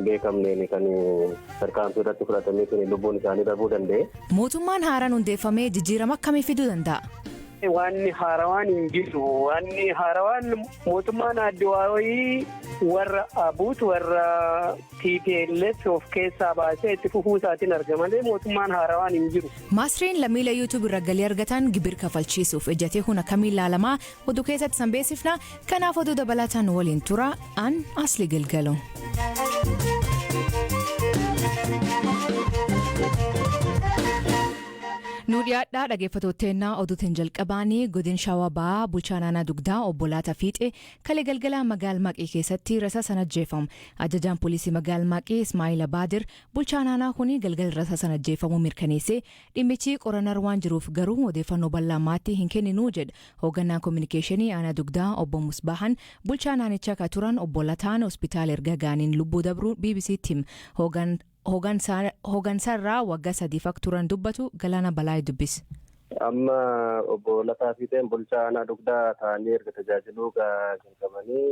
beekamneen kan tarkaanfii irratti fudhatamee lubbuun isaanii darbuu danda'e. Mootummaan haaraan hundeeffamee jijjiirama akkamii fiduu danda'a? Wanni haarawaan hin jiru. Wanni haarawaan mootummaan addawaayii warra abuut warra TPLF of keessaa baasee itti fufuu isaatiin argamalee mootummaan haarawaan hin jiru. Maasriin lammiilee YouTube irra galii argatan gibir kafalchiisuuf ejjatee huna kamii ilaalamaa oduu keessatti sanbeessifna. Kanaaf oduu dabalataan waliin tura an asli galgalo. Nuudhiyaadhaa dhaggeeffattootteennaa oduutiin jalqabaanii godin Shawabaa bulchaa naannoo Dugdaa obbo Laataa Fiixee kalee galgala magaala Maqii keessatti rasaasaan ajjeefamu. Ajajaan poolisii magaala Maqii Ismaa'il Baadir bulchaa naannoo kuni galgala rasaasaan ajjeefamuu mirkaneessee dhimmichi qorannaa waan jiruuf garuu odeeffannoo bal'aa maatii hin kenninu jedha. Hoogganaan koominikeeshinii aanaa Dugdaa obbo Musbaahan bulchaa naannichaa akka turan obbo Lataan hospitaala erga gaaniin lubbuu dabruu BBC'tti hima. Hoggansaarraa waggaa 3 akka turan dubbatu Galaana Balaayii dubbise. Amma obbo Lataa Fiixeen bulchaa aanaa Dugdaa ta'anii erga tajaajiluu jalqabanii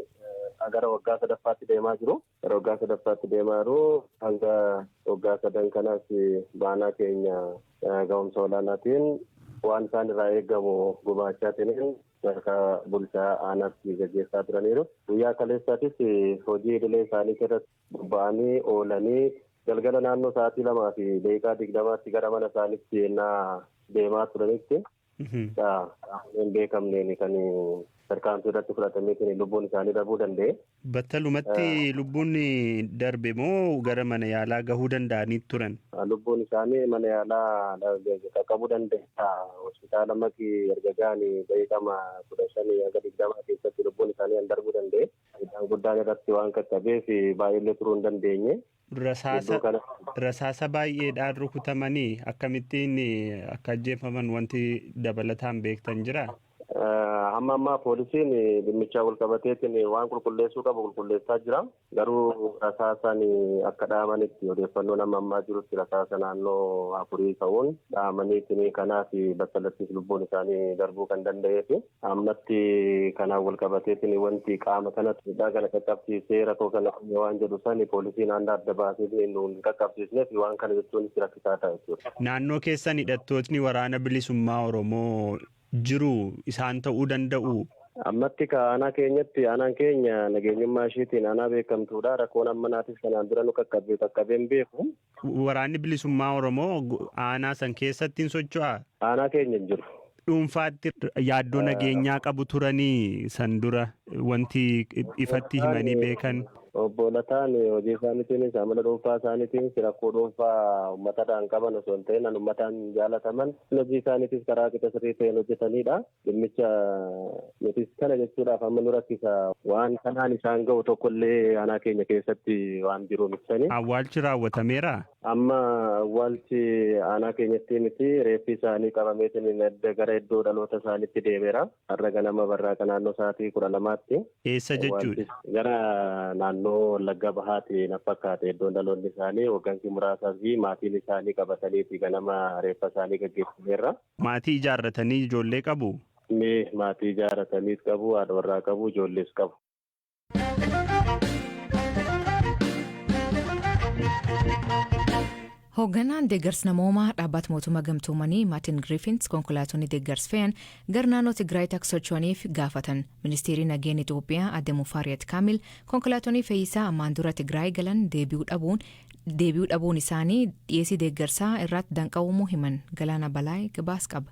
gara waggaa 3ffaatti deemaa jiru. Gara waggaa 3ffaatti deemaa jiru hanga waggaa 3 kanaas baanaa keenya ga'umsa olaanaatiin waan isaan irraa eegamu gumaachaatiin akka bulchaa aanaatti gaggeessaa turaniiru. Guyyaa kaleessaatis hojii idilee isaanii irratti bobba'anii oolanii galgala naannoo sa'aatii 2 fi daqiiqaa 20tti gara mana isaaniitti yennaa deemaa turanitti hin beekamneen kan tarkaanfii irratti fudhatamee lubbuun isaanii darbuu danda'e. Battalumatti lubbuun darbe moo gara mana yaalaa gahuu danda'anii turan? Lubbuun isaanii mana yaalaa qaqqabuu danda'a. Hospitaala Maqii erga ga'anii daqiiqaa 15 hanga 20 keessatti lubbuun isaanii darbuu danda'e. Guddaan irratti waan qaqqabeef baay'ee turuu hin dandeenye. Rasaasa baay'eedhaan rukutamanii akkamittiin akka ajjeefaman wanti dabalataan beektan jira? Amma poolisiin dhimmicha wal qabateetiin waan qulqulleessuu qabu qulqulleessaa jira. Garuu rasaasaan akka dhaamanitti odeeffannoon ammaa jirutti rasaasa naannoo 4 ta'uun dhaamaniitiin kanaaf battalatti lubbuun isaanii darbuu kan danda'eef ammatti kanaan wal qabateetiin wanti qaama kanatti kana qaqqabsiisee rakkoo kana waan jedhu sani poolisiin adda baasee nuun qaqqabsiisneef waan kana jechuun rakkisaa ta'a jechuudha. Naannoo keessan hidhattootni waraana bilisummaa Oromoo jiru isaan ta'uu danda'u. Ammatti aanaa keenyatti aanaan keenya nageenyummaa isheetiin aanaa beekamtuudha. Rakkoon ammanaatis kanaan dura nu qaqqabeen beeku. Waraanni bilisummaa Oromoo aanaa san keessatti hin socho'aa? Aanaa keenya hin jiru. Dhuunfaatti yaaddoo nageenyaa qabu turanii san dura wanti ifatti himanii beekan? Obbo Lataan hojii isaaniitiinis amala dhuunfaa isaaniitiin rakkoo dhuunfaa uummataan qaban osoo hin ta'in uummataan jaalataman hojii isaaniitis karaa qixa sirrii ta'een hojjetanidha. Dhimmicha nutis kana jechuudhaaf amma nu rakkisa waan kanaan isaan ga'u tokkollee aanaa keenya keessatti waan jiru ibsanii. Awwaalchi raawwatameera? Amma awwaalchi aanaa keenyatti miti reeffi isaanii qabameetiin gara iddoo dhaloota isaaniitti deemeera. Har'a ganama barraaqa naannoo sa'aatii 12tti. Eessa jechuudha? Gara naannoo Wallagga Bahaatti na fakkaate iddoon dhaloonni isaanii waggaansi muraasaa fi maatiin isaanii qabatanii ganama reeffa isaanii gaggeeffameera. Maatii ijaarratanii ijoollee qabu? Maatii ijaarrataniis qabu, haadha warraa qabu, ijoollees qabu. Hoogganaan deeggarsa namoomaa dhaabbata mootummaa gamtoomanii Maartin Griffiths konkolaattonni deeggarsa fe'an gara naannoo Tigraayitti akka socho'aniif gaafatan. Ministeerri nageenya Itoophiyaa Aadde Mufaariyaat Kaamil konkolaattonni fe'iisaa ammaan dura Tigraay galan deebi'uu dhabuun isaanii dhiyeessii deeggarsaa irratti danqawuu himan. Galaana Balaayii gabaasa qaba.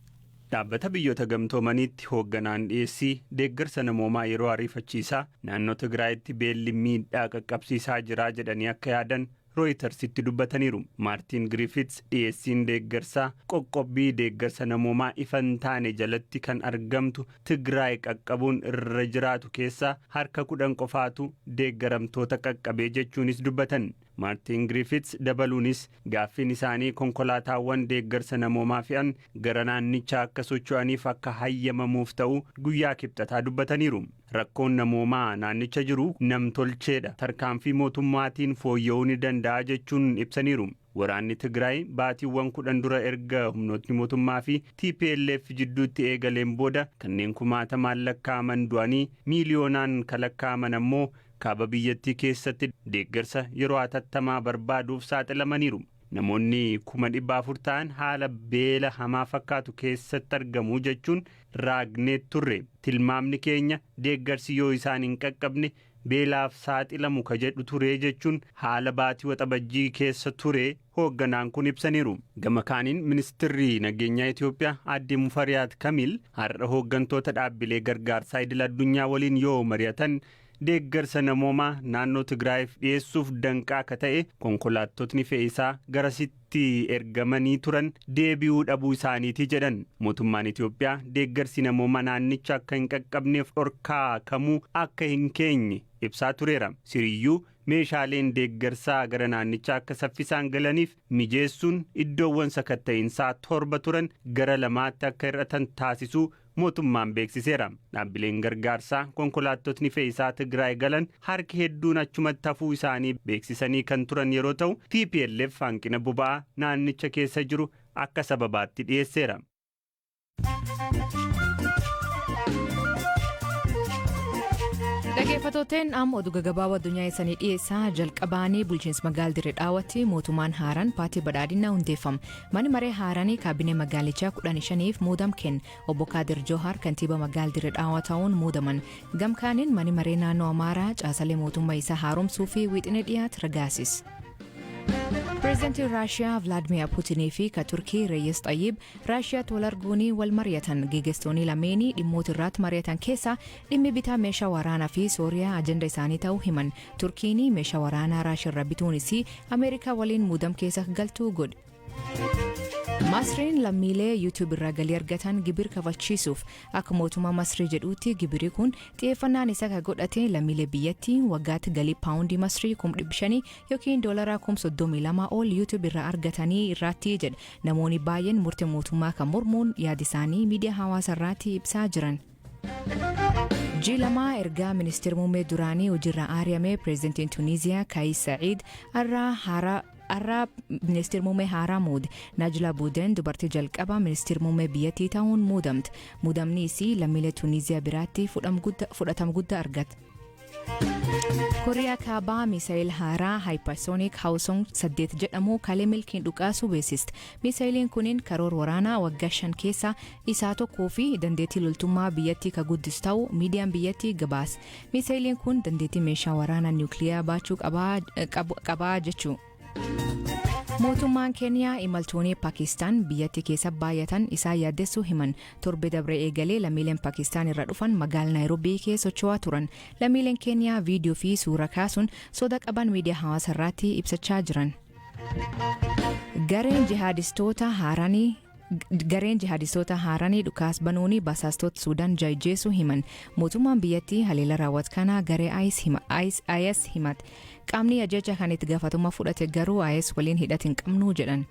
Dhaabbata biyyoota gamtoomaniitti hoogganaan dhiyeessii deeggarsa namoomaa yeroo ariifachiisaa naannoo Tigraayitti beelli miidhaa qaqqabsiisaa jira jedhanii akka yaadan Rooyitersitti dubbataniiru. Maartin Griffiths dhiyeessiin deeggarsaa qoqqobbii deeggarsa namoomaa ifan taane jalatti kan argamtu Tigraay qaqqabuun irra jiraatu keessaa harka 10 qofaatu deeggaramtoota qaqqabee jechuunis dubbatan. Maartin Griffiths dabaluunis gaaffiin isaanii konkolaataawwan deeggarsa namoomaa fe'an gara naannichaa akka socho'aniif akka hayyamamuuf ta'u guyyaa kibxataa dubbataniiru. Rakkoon namoomaa naannicha jiru namtolcheedha. Tarkaanfii mootummaatiin fooyya'uu ni danda'a jechuun ibsaniiru. Waraanni Tigraay baatiiwwan 10 dura erga humnootni mootummaa fi TPLF jidduutti eegaleen booda kanneen kumaatamaan lakkaa'aman du'anii miiliyoonaan lakkaa'aman ammoo kaaba biyyattii keessatti deeggarsa yeroo hatattamaa barbaaduuf saaxilamaniiru. Namoonni 400 ta'an haala beela hamaa fakkaatu keessatti argamu jechuun raagnee turre. Tilmaamni keenya deeggarsi yoo isaan hin qaqqabne beelaaf saaxilamu ka jedhu ture jechuun haala baatii waxabajjii keessa ture hoogganaan kun ibsaniiru. Gama kaaniin ministirri nageenyaa Itoophiyaa Aadde Mufariyaat Kamil har'a hooggantoota dhaabbilee gargaarsaa idil addunyaa waliin yoo mari'atan deeggarsa namoomaa naannoo Tigraayiif dhiyeessuuf danqaa akka ta'e konkolaattotni fe'isaa garasitti ergamanii turan deebi'uu dhabuu isaaniiti jedhan. Mootummaan Itoophiyaa deeggarsi namoomaa naannicha akka hin qaqqabneef dhorkaa kamuu akka hin keenye ibsaa tureera. Siriyyuu meeshaaleen deeggarsaa gara naannichaa akka saffisaan galaniif mijeessuun iddoowwan sakatta'iinsaa 7 turan gara 2tti akka hir'atan taasisuu mootummaan beeksiseera. Dhaabbileen gargaarsaa konkolaattotni fe'isaa Tigraay galan harki hedduun achumatti hafuu isaanii beeksisanii kan turan yeroo ta'u TPLF hanqina boba'aa naannicha keessa jiru akka sababaatti dhiyeesseera. Dhaggeeffattootni amma oduu gabaabaa addunyaa isanii dhiyeessaa jalqabaanii bulchiinsa magaalaa Dirree Dhawaatti mootummaan haaraan paartii badhaadhinaa hundeeffame. Manni maree haaraanii kaabinee magaalichaa 15f muudam kenne. Obbo Kaadir Johaar kantiibaa magaalaa Dirree Dhawaa ta'uun muudaman. Gamkaaniin manni maree naannoo Amaaraa caasalee mootummaa isaa haaromsuu fi wixinee dhiyaate ragaasis. Pireezidaantiin Raashiyaa Vlaadimiir Puutinii fi ka Turkii Reeyis Xayyib Raashiyaatti wal arguunii wal mari'atan. Gaggeessitoonni lameenii dhimmoota irratti mari'atan keessaa dhimmi bitaa meeshaa waraanaa fi Sooriyaa ajenda isaanii ta'uu himan. Turkiin meeshaa waraanaa Raashiyaa irraa bituunis Ameerikaa waliin muudam keessa galtuu godhe. Masriin lammiilee YouTube irraa galii argatan gibir kafalchiisuuf akka mootummaa Masrii jedhuutti gibirri kun xiyyeeffannaan isaa kan godhate lammiilee biyyattii waggaatti galii paawundii Masrii 500 yookiin doolaraa 32 ol YouTube irraa argatanii irratti jedha. Namoonni baay'een murtee mootummaa kan mormuun yaada isaanii miidiyaa hawaasaa irratti ibsaa jiran. Jilamaa ergaa ministeera muummee duraanii hojiirraa ari'ame pireezidantiin Tuniiziyaa Kaayis Sa'iid arraa ministeera muummee haaraa muude. Najla Buuden dubartii jalqabaa ministeera muummee biyyattii ta'uun muudamte. Muudamni isii lammiilee Tuniiziyaa biraatti fudhatama guddaa argate. Kooriyaa kaabaa misaayil haaraa Hypersonic Hawsong 8 jedhamu kalee milkiin dhukaasuu beeksiste. Misaayiliin kunin karoora waraanaa waggaa 5 keessaa isaa tokkoo fi dandeettii loltummaa biyyattii ka guddisu ta'uu miidiyaan biyyattii gabaase. Misaayiliin kun dandeettii meeshaa waraanaa niwukiliyaa baachuu qabaa jechuu. Mootummaan Keeniyaa imaltoonni Paakistaan biyyattii keessa baay'atan isaa yaaddessuu himan. Torbe dabree eegalee lammiileen Paakistaan irraa dhufan magaalaa Naayiroobii keessa socho'aa turan. Lammiileen Keeniyaa viidiyoo fi suura kaasuun soda qaban miidiyaa hawaasaa irratti ibsachaa jiran. Gareen jihadistoota haaranii dhukaas banuuni basaastota Suudaan jajjeessuu himan. Mootummaan biyyattii haleela raawwat kana garee IS himate. Qaamni ajaja kan itti gaafatamummaa fudhate garuu IS waliin hidhata hin qabnu jedhan.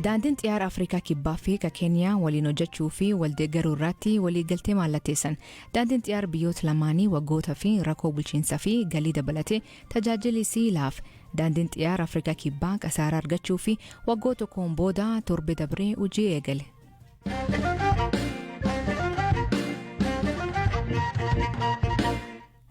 Daandiin xiyyaara Afrikaa kibbaa fi Keeniyaa waliin hojjechuu fi waldeeggaruu irratti waliigaltee mallatteessan. Daandiin xiyyaara biyyoota lamaanii waggoota fi rakkoo bulchiinsaa fi galii dabalatee tajaajilli laaf. Daandiin xiyyaara Afrikaa kibbaa kasaaraa argachuu fi waggoota tokkoon booda torbe dabree hojii eegale.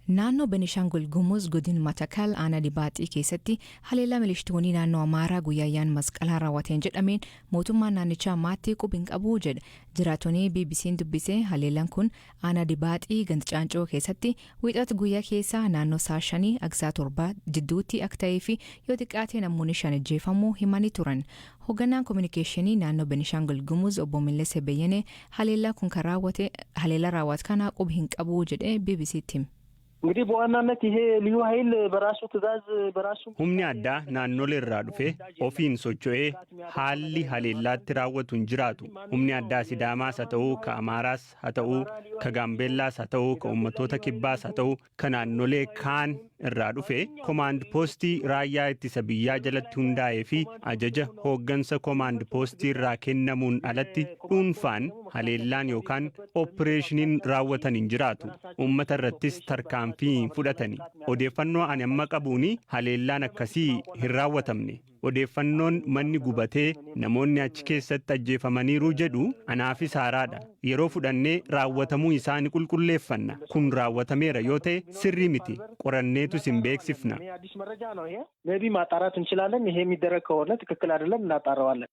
Naannoo Benishaangul Gumuz godina Matakal aanaa Dibaaxii keessatti haleellaa milishoonni naannoo Amaaraa guyyaa masqalaa raawwateen jedhameen mootummaan naannichaa maatii quba hin qabu jedha. Jiraattonni BBC'n dubbisee haleellaan kun aanaa Dibaaxii ganda Caancoo keessatti wiixata guyyaa keessaa naannoo sa'a 5 hanga 7 jidduutti akka ta'ee fi yoo xiqqaate namoonni 5 ajjeefamuu himanii turan. Hoogganaan kominikeeshinii naannoo Benishaangul Gumuz obbo Millese Beyyene haleellaa raawwate kana quba hin qabu jedhee BBC'tti. እንግዲህ በዋናነት ይሄ ልዩ ኃይል በራሱ ትዕዛዝ በራሱ humni addaa naannolee irraa dhufe ofiin socho'ee haalli haleellaatti raawwatu hin jiraatu. Humni addaa Sidaamaas haa ta'uu ka Amaaraas haa ta'uu ka Gaambeellaas haa ta'uu ka uummattoota kibbaas haa ta'uu ka naannolee kaan irraa dhufe komaand poostii raayyaa ittisa biyyaa jalatti hundaa'ee fi ajaja hooggansa komaand poostii irraa kennamuun alatti dhuunfaan haleellaan yookaan ooppireeshiniin raawwatan hin jiraatu. Uummata irrattis tarkaanfii tarkaanfii fudhatani. Odeeffannoo ani amma qabuuni haleellaan akkasii hin raawwatamne. Odeeffannoon manni gubatee namoonni achi keessatti ajjeefamaniiru jedhu anaafis haaraadha. Yeroo fudhannee raawwatamuu isaa ni qulqulleeffanna. Kun raawwatameera yoo ta'e sirrii miti. Qoranneetu sin beeksifna. አዲስ መረጃ ነው ይሄ ሜቢ ማጣራት እንችላለን። ይሄ የሚደረግ ከሆነ ትክክል አይደለም እናጣራዋለን።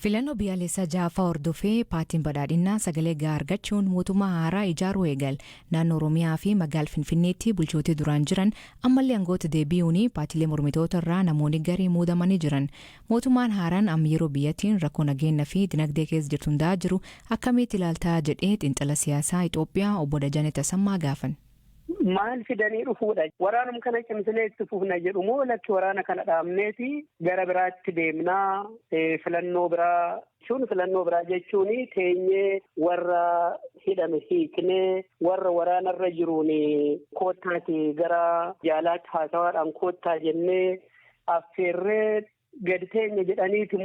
Filannoo biyyaalessaa jaafaa hordofee paartiin badhaadhinaa sagalee gahaa argachuun mootummaa haaraa ijaaruu eegal naannoo Oromiyaa fi magaalaa Finfinneetti bulchootii duraan jiran ammallee aangoota deebi'uun paartiilee mormitoota irraa namoonni garii muudamanii jiran. Mootummaan haaraan amma yeroo biyyattiin rakkoo nageenya fi dinagdee keessa jirtu hundaa jiru akkamitti ilaaltaa jedhee xiinxala siyaasaa Itoophiyaa obbo Dajanee Tasammaa gaafan. Maal fidanii dhufuudha waraanum kana cimsinee itti fufna jedhu moo lakki waraana kana dhaabneeti gara biraatti deemnaa filannoo biraa jechuun teenyee warra hidhame hiiknee warra waraanarra jiruun koottaati gara jaalaatti haasawaadhaan koottaa jennee affeerree gadi teenya jedhaniiti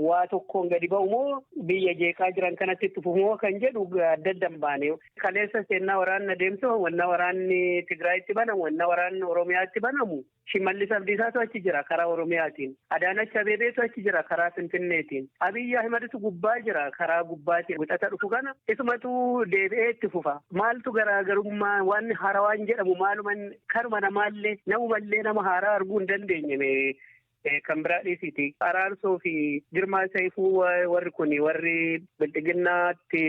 waa tokkoon gadi ba'u moo biyya jeeqaa jiran kanatti itti fufumoo kan jedhu adda addan baane. Kaleessa seenaa waraanna deemsoo wanna waraanni Tigraayitti banamu wanna waraanni Oromiyaatti banamu Shimallis Abdiisaatu achi jira karaa Oromiyaatiin. Adaanach Abeebeetu achi jira karaa Finfinneetiin. Abiyyi Ahimaditu gubbaa jira karaa gubbaatiin. Wixata dhufu kana isumatu deebi'ee itti fufa. Maaltu garaagarummaa waan haarawaan jedhamu maaluman karuma namaallee namumallee nama haaraa arguu hin dandeenye. Kan biraadhiisiti. Araarsoo fi Girmaa Saayifuu warri kuni warri bilxiginnaatti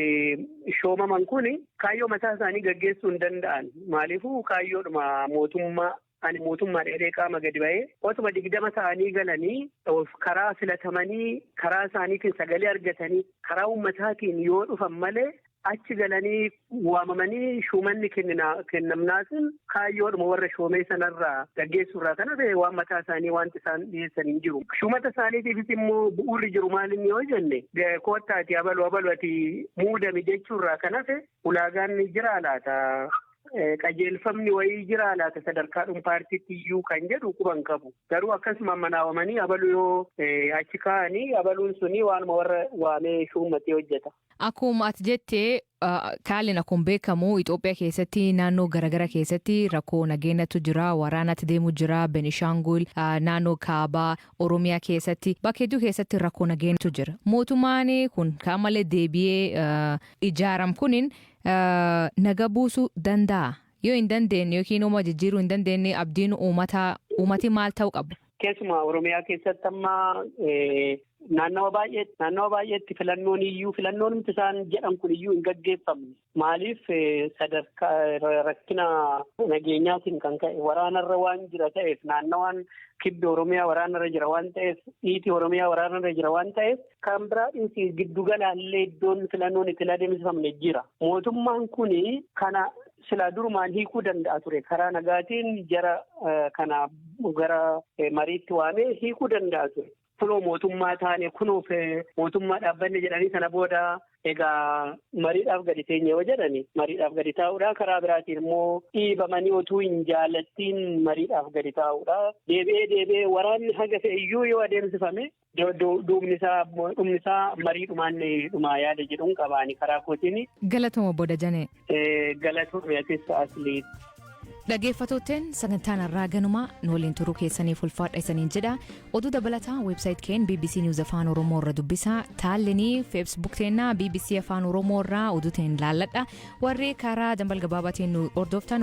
shoomaman kuni kaayyoo mataa isaanii gaggeessuu hin danda'an. Maaliifuu kaayyoodhuma mootummaa ani mootummaa dheedhee qaama gadi ba'ee osuma 20 ta'anii galanii karaa filatamanii karaa isaaniitiin sagalee argatanii karaa ummataatiin yoo dhufan malee achi galanii waamamanii shumanni kennamnaasin kaayyoodhuma warra shoomee sanarraa gaggeessuurraa kana ta'e waan mataa isaanii wanti isaan dhiyeessan hin jiru. Shumata isaaniitiifis immoo bu'uurri jiru maalinni yoo jenne koottaati abalu ati muudame jechuurraa kan hafe ulaagaan jira laata. Qajeelfamni wayii jira laata sadarkaadhuun paartiitti iyyuu kan jedhu quban qabu. Garuu akkasuma manaawamanii abaluu yoo achi kaa'anii abaluun suni waanuma warra waamee shumatee hojjeta. Akkuma ati jettee kaalin akkuma beekamu Itoophiyaa keessatti naannoo garaagara keessatti rakkoo nageenyatu jira, waraanatti deemu jira, Benishaangul, naannoo Kaabaa, Oromiyaa keessatti bakka hedduu keessatti rakkoo nageenyatu jira. Mootummaan kun kan malee deebi'ee ijaaram kunin naga buusuu danda'a. Yoo hin dandeenye yookiin uuma jijjiiruu hin dandeenye abdiin uummati maal ta'uu qabu? Keessumaa Oromiyaa keessatti amma naannawa baay'eetti filannoon isaan jedhan kun iyyuu hin gaggeeffamne. Maaliif sadarkaa rakkina nageenyaatiin kan ka'e waraanarra waan jira ta'eef naannawaan kibbi Oromiyaa waraanarra jira waan ta'eef dhiitii Oromiyaa waraanarra jira waan ta'eef kan biraadhiis giddugalaallee iddoon filannoon itti adeemsifamne jira. Mootummaan kuni kana sila durumaan hiikuu danda'a ture karaa nagaatiin jara kana gara mariitti waamee hiikuu danda'a ture. Fuloo mootummaa taane kunuuf mootummaa dhaabbanne jedhanii sana booda egaa mariidhaaf gadi teenye yoo jedhani mariidhaaf gadi taa'uudha. Karaa biraatiin immoo dhiibamanii otuu hin jaalattiin mariidhaaf gadi taa'uudha. Deebi'ee waraanni haga fe'e iyyuu yoo adeemsifame dhumni isaa mariidhumaan dhumaa yaada jedhuun qabaani karaa kootiin. Galatuma Obbo Dajanee. Galatuma yatis asli. Dhaggeeffattootteen sagantaan irraa ganumaa nu waliin turuu keessaniif ulfaadha isaniin jedha. Oduu dabalataa weebsaayit keen BBC News Afaan Oromoo irra dubbisaa. Taallenii feesbuuk teennaa BBC Afaan Oromoo irraa oduutiin laalladha. Warri karaa dambal gabaabaatiin nu hordoftan